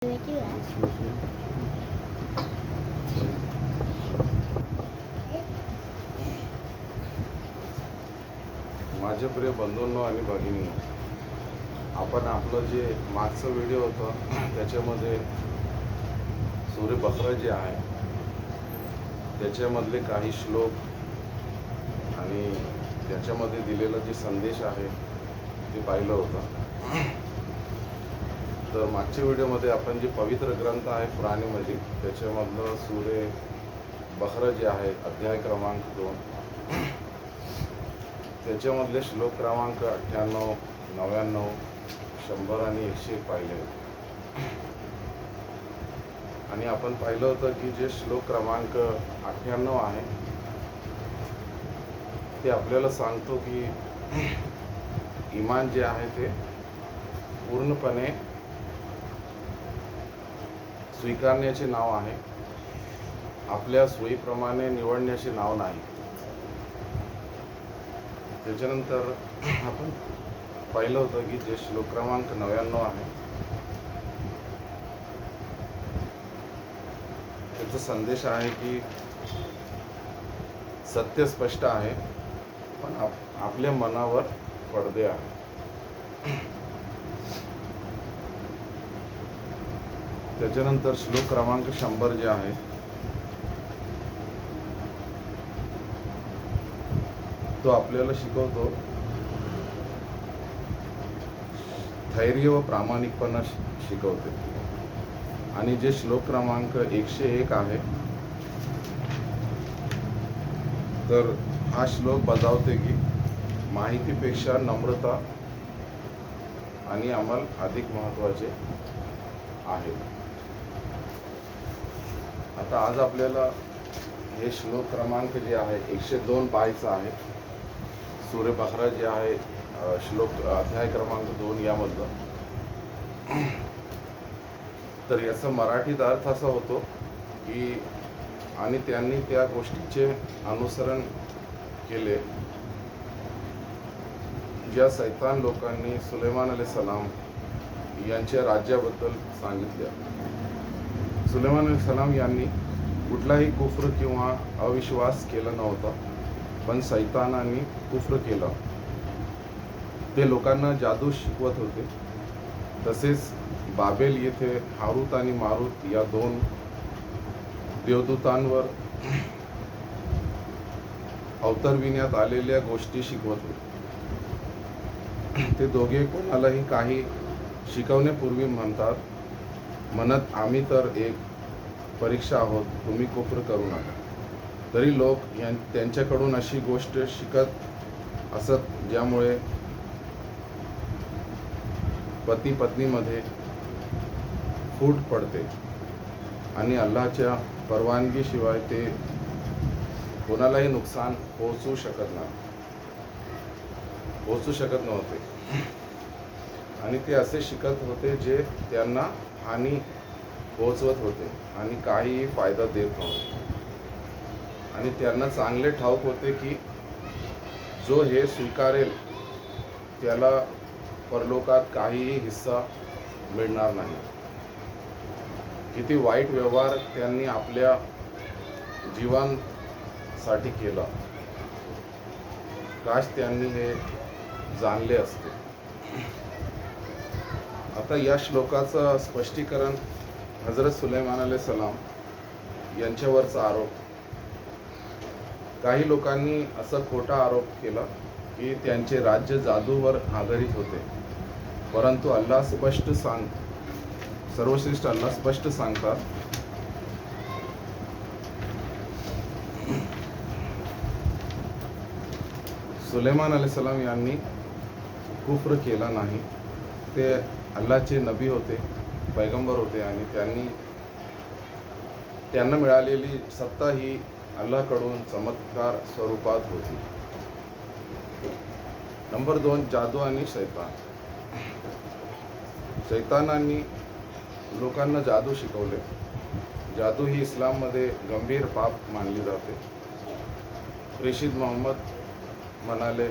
माझे प्रिय बंधूंनो आणि भगिनींनो, आपण आपलं जे मागचं व्हिडिओ होतं त्याच्यामध्ये सूर्य बकरा जे आहे त्याच्यामधले काही श्लोक आणि त्याच्यामध्ये दिलेला जे संदेश आहे ते पाहिलं होतं. तर मागच्या व्हिडिओमध्ये आपण जे पवित्र ग्रंथ आहे पुराणी मजीद त्याच्यामधलं सूर्य बकरा जे आहे अध्याय क्रमांक 2 त्याच्यामधले श्लोक क्रमांक 98, 99, 100 आणि 101 पाहिले होते. आणि आपण पाहिलं होतं की जे श्लोक क्रमांक 98 आहे ते आपल्याला सांगतो की ईमान जे आहे ते पूर्णपणे स्वीकारण्याचे नाव आहे, आपल्या सोयीप्रमाणे निवडण्याचे नाव नाही. त्याच्यानंतर आपण पाहिलं होतं की जे श्लोक क्रमांक 99 आहे त्याचा संदेश आहे की सत्य स्पष्ट आहे पण आपल्या मनावर पडदे आहे. त्याच्यानंतर श्लोक क्रमांक 100 जे आहे तो आपल्याला शिकवतो धैर्य व प्रामाणिकपणा शिकवते. आणि जे श्लोक क्रमांक 101 आहे तर हा श्लोक बजावते की माहितीपेक्षा नम्रता आणि अंमल अधिक महत्त्वाचे आहे. आता आज आपल्याला हे श्लोक क्रमांक जे आहे 102 पाहायचं आहे. सूर्य बकरा जे आहे श्लोक अध्याय क्रमांक 2 यामधलं. तर याचा मराठीत अर्थ असा होतो की आणि त्यांनी त्या गोष्टीचे अनुसरण केले ज्या सैतान लोकांनी सुलेमान अलैहिस्सलाम यांच्या राज्याबद्दल सांगितले. सुलेमान अलैहिस्सलाम यांनी कुठलाही कुफ्र किंवा अविश्वास केला नव्हता, पण सैतानांनी कुफ्र केला. ते लोकांना जादू शिकवत होते. तसेच बाबेल येथे हारूत आणि मारूत या 2 देवदूतांवर अवतरविण्यात आलेल्या गोष्टी शिकवत होते. ते दोघे कोणालाही काही शिकवण्यापूर्वी म्हणत आम्ही तर एक परीक्षा आहोत, तुम्ही कुफ्र करू नका. तरी लोक त्यांच्याकडून अशी गोष्ट शिकत असत ज्यामुळे पती पत्नीमध्ये फूट पडते आणि अल्लाहच्या परवानगीशिवाय ते कोणालाही नुकसान पोहोचू शकत नव्हते. आणि ते असे शिकत होते जे त्यांना हानी पोहोचवत होते आणि काहीही फायदा देत नव्हते. आणि त्यांना चांगले ठाऊक होते की जो हे स्वीकारेल त्याला परलोकात काहीही हिस्सा मिळणार नाही. किती वाईट व्यवहार त्यांनी आपल्या जीवांसाठी केला. काश त्यांनी हे जाणले असते. आता या श्लोकाचं स्पष्टीकरण हजरत सुलेमान अलैहिस्सलाम यांच्यावरचा आरोप. काही लोकांनी असा खोटा आरोप केला की त्यांचे राज्य जादूवर आधारित होते, परंतु सर्वश्रेष्ठ अल्लाह स्पष्ट सांगतात सुलेमान अलैहिस्सलाम यांनी कुफ्र केला नाही. ते अल्लाहचे नबी होते, पैगंबर होते आणि त्यांना मिळालेली सत्ता ही अल्लाहकडून चमत्कार स्वरूपात होती. नंबर 2 जादू आणि शैतान. शैतानांनी लोकांना जादू शिकवले. जादू ही इस्लाममध्ये गंभीर पाप मानली जाते. प्रेषित मोहम्मद म्हणाले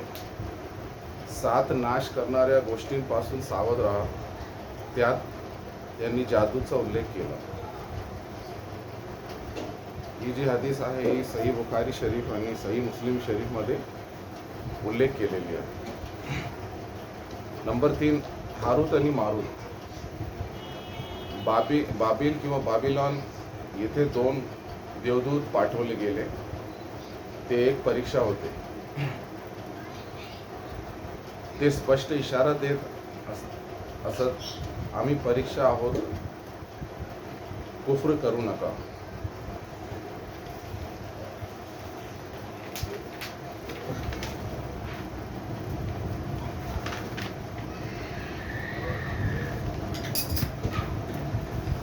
7 नाश करणाऱ्या गोष्टींपासून सावध राहा. त्यात यांनी जादूचा उल्लेख केला. ही जी हदीस आहे ही सही बुखारी शरीफ आणि सही मुस्लिम शरीफमध्ये उल्लेख केलेली आहे. नंबर 3, हारूत आणि मारूत. बाबिल किंवा बाबिलॉन येथे 2 देवदूत पाठवले गेले. ते एक परीक्षा होते. ते स्पष्ट इशारा देत असत, आम्ही परीक्षा आहोत, कुफ्र करू नका.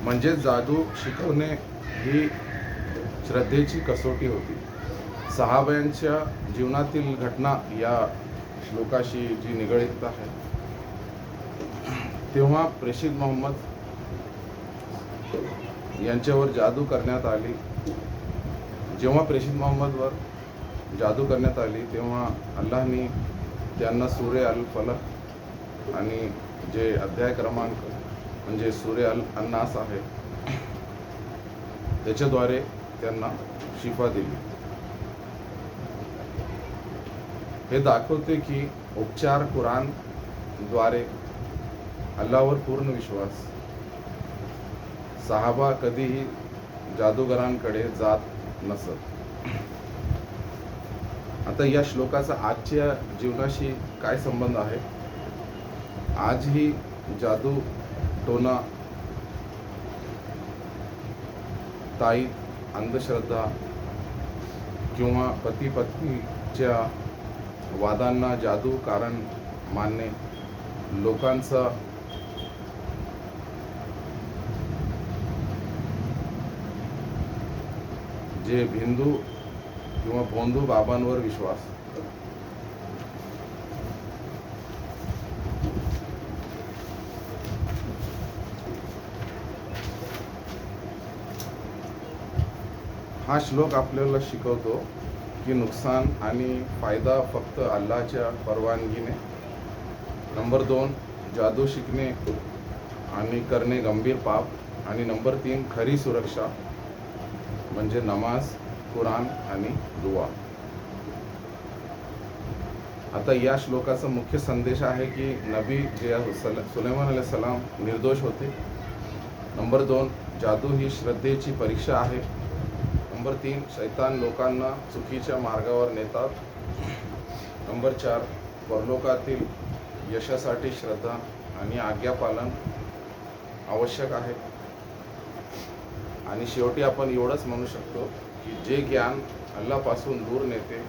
म्हणजे जादू शिकवणे ही श्रद्धेची कसोटी होती. सहाब्यांच्या जीवनातील घटना या श्लोकाशी जी निगडीत आहे. तेव्हा प्रेषित मोहम्मद यांच्यावर जादू करण्यात आली. जेव्हा प्रेषित मोहम्मदवर जादू करण्यात आली तेव्हा अल्लाहने त्यांना सूरे अल फलक आणि जे अध्याय क्रमांक म्हणजे सूरे अल अन्नास आहे त्याच्याद्वारे त्यांना शिफा दिली. हे दाखवते की उपचार कुरानद्वारे अल्लाहवर पूर्ण विश्वास. सहाबा कधीही जादूगरांकडे जात नसत. आता या श्लोकाचा आजच्या जीवनाशी काय संबंध आहे? आजही जादू टोना, ताईत, अंधश्रद्धा किंवा पती पत्नीच्या वादांना जादू कारण मानणे, लोकांचा जे भिंदू किंवा भोंदू बाबांवर विश्वास. हा श्लोक आपल्याला शिकवतो की नुकसान आणि फायदा फक्त अल्लाहच्या परवानगीने. नंबर 2, जादू शिकणे आणि करणे गंभीर पाप. आणि नंबर 3, खरी सुरक्षा म्हणजे नमाज, कुरान आणि दुआ. आता या श्लोकाचा मुख्य संदेश आहे की नबी जे सुलेमान अलैहिस्सलाम निर्दोष होते. नंबर 2, जादू ही श्रद्धेची परीक्षा आहे. नंबर 3, शैतान लोकांना चुकीच्या मार्गावर नेतात. नंबर 4, परलोकातील यशासाठी श्रद्धा आणि आज्ञापालन आवश्यक आहे. आणि शेवटी आपण एवढंच म्हणू शकतो की जे ज्ञान अल्लापासून दूर नेते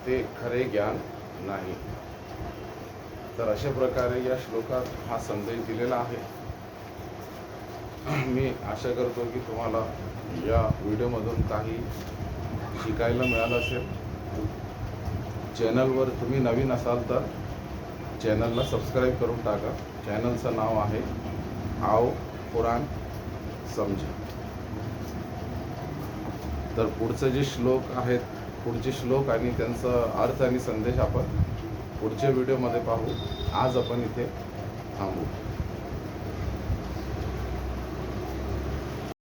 ते खरे ज्ञान नाही. तर अशा प्रकारे या श्लोकात हा संदेश दिलेला आहे. मी आशा करतो की तुम्हाला या व्हिडिओमधून काही शिकायला मिळालं असेल. चॅनलवर तुम्ही नवीन असाल तर चॅनलला सबस्क्राईब करून टाका. चॅनलचं नाव आहे आओ कुरान समझे. तर पुढचे जे श्लोक आहेत, पुढचे श्लोक आणि त्यांचा अर्थ आणि संदेश आपण पुढच्या व्हिडिओमध्ये पाहू. आज आपण इथे थांबू.